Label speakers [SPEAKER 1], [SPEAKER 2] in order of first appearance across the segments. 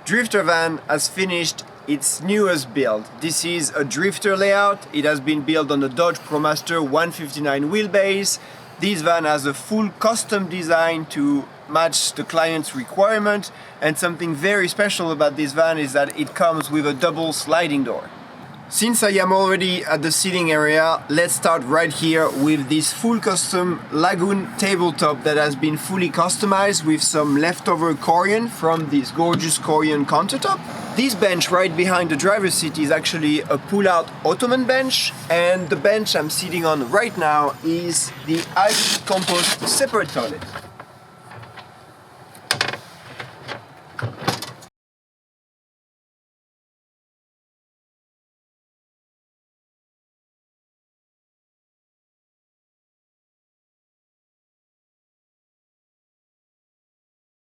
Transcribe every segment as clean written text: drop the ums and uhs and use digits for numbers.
[SPEAKER 1] Drifter van has finished its newest build. This is a drifter layout. It has been built on the Dodge ProMaster 159 wheelbase. This van has a full custom design to match the client's requirement, and something very special about this van is that it comes with a double sliding door. Since I am already at the seating area, let's start right here with this full custom Lagoon tabletop that has been fully customized with some leftover corian from this gorgeous corian countertop. This bench right behind the driver's seat is actually a pull-out ottoman bench, and the bench I'm sitting on right now is the ice compost separate toilet.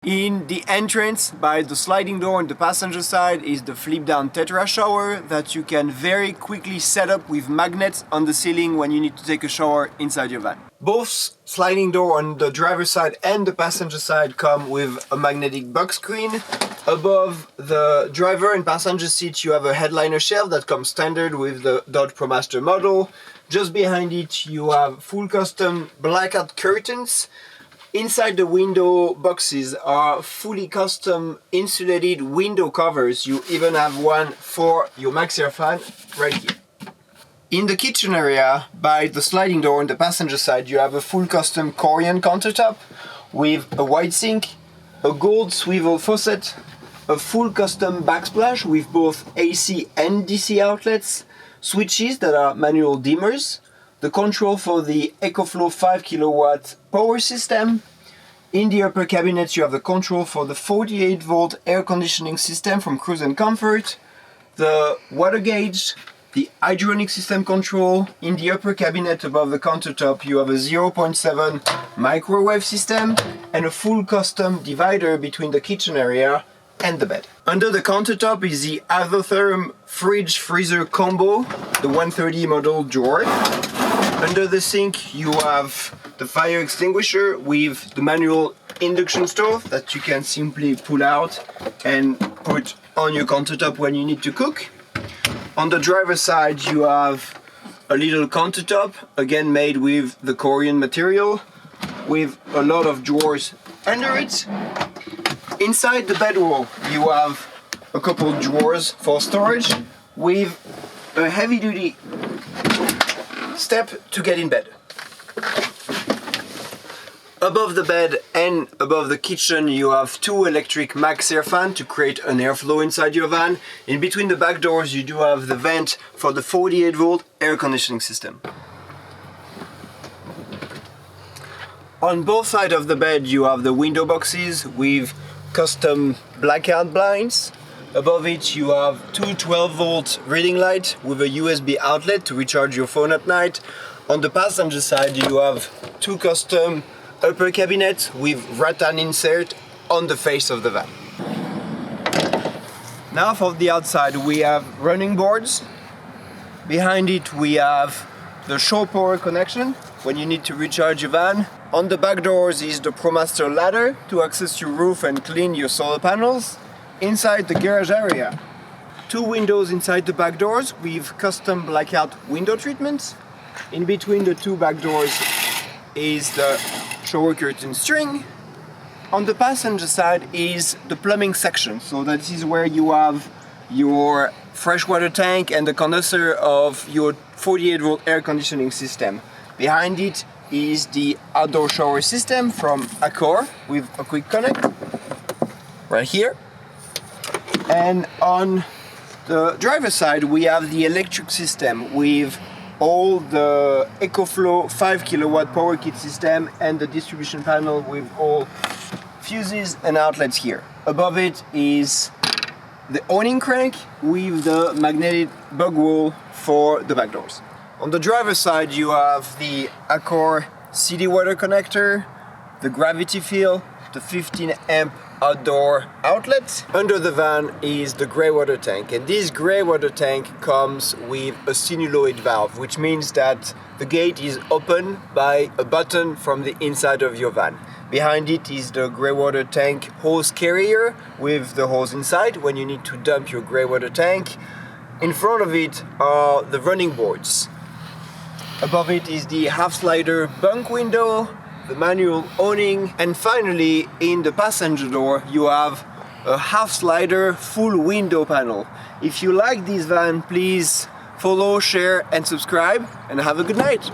[SPEAKER 1] In the entrance, by the sliding door on the passenger side, is the flip-down Tetra shower that you can very quickly set up with magnets on the ceiling when you need to take a shower inside your van. Both sliding door on the driver's side and the passenger side come with a magnetic box screen. Above the driver and passenger seat you have a headliner shelf that comes standard with the Dodge ProMaster model. Just behind it you have full custom blackout curtains. Inside the window boxes are fully custom insulated window covers. You even have one for your Maxi fan right here. In the kitchen area, by the sliding door on the passenger side, you have a full custom corian countertop with a white sink, a gold swivel faucet, a full custom backsplash with both AC and DC outlets, switches that are manual dimmers, the control for the EcoFlow 5 kilowatt power system. In the upper cabinet you have the control for the 48 volt air conditioning system from Cruise and Comfort, the water gauge, the hydronic system control. In the upper cabinet above the countertop you have a 0.7 microwave system and a full custom divider between the kitchen area and the bed. Under the countertop is the Avotherm fridge freezer combo, the 130 model drawer. Under the sink you have the fire extinguisher with the manual induction stove that you can simply pull out and put on your countertop when you need to cook. On the driver's side you have a little countertop, again made with the corian material, with a lot of drawers under it. Inside the bedroll you have a couple of drawers for storage with a heavy-duty step to get in bed. Above the bed and above the kitchen you have two electric max air fans to create an airflow inside your van. In between the back doors you do have the vent for the 48 volt air conditioning system. On both sides of the bed you have the window boxes with custom blackout blinds. Above it you have two 12 volt reading lights with a USB outlet to recharge your phone at night. On the passenger side you have two custom upper cabinets with rattan insert on the face of the van. Now for the outside we have running boards. Behind it we have the shore power connection when you need to recharge your van. On the back doors is the ProMaster ladder to access your roof and clean your solar panels. Inside the garage area, two windows inside the back doors with custom blackout window treatments. In between the two back doors is the shower curtain string. On the passenger side is the plumbing section, so that is where you have your freshwater tank and the condenser of your 48 volt air conditioning system. Behind it is the outdoor shower system from Accor with a quick connect right here. And on the driver's side we have the electric system with all the EcoFlow 5 kilowatt power kit system and the distribution panel with all fuses and outlets here. Above it is the awning crank with the magnetic bug wall for the back doors. On the driver's side you have the Accor city water connector, the gravity fill, the 15 amp outdoor outlet. Under the van is the grey water tank, and this grey water tank comes with a sinuloid valve, which means that the gate is opened by a button from the inside of your van. Behind it is the grey water tank hose carrier with the hose inside when you need to dump your grey water tank. In front of it are the running boards. Above it is the half slider bunk window, the manual awning, and finally in the passenger door you have a half slider full window panel. If you like this van, please follow, share and subscribe, and have a good night.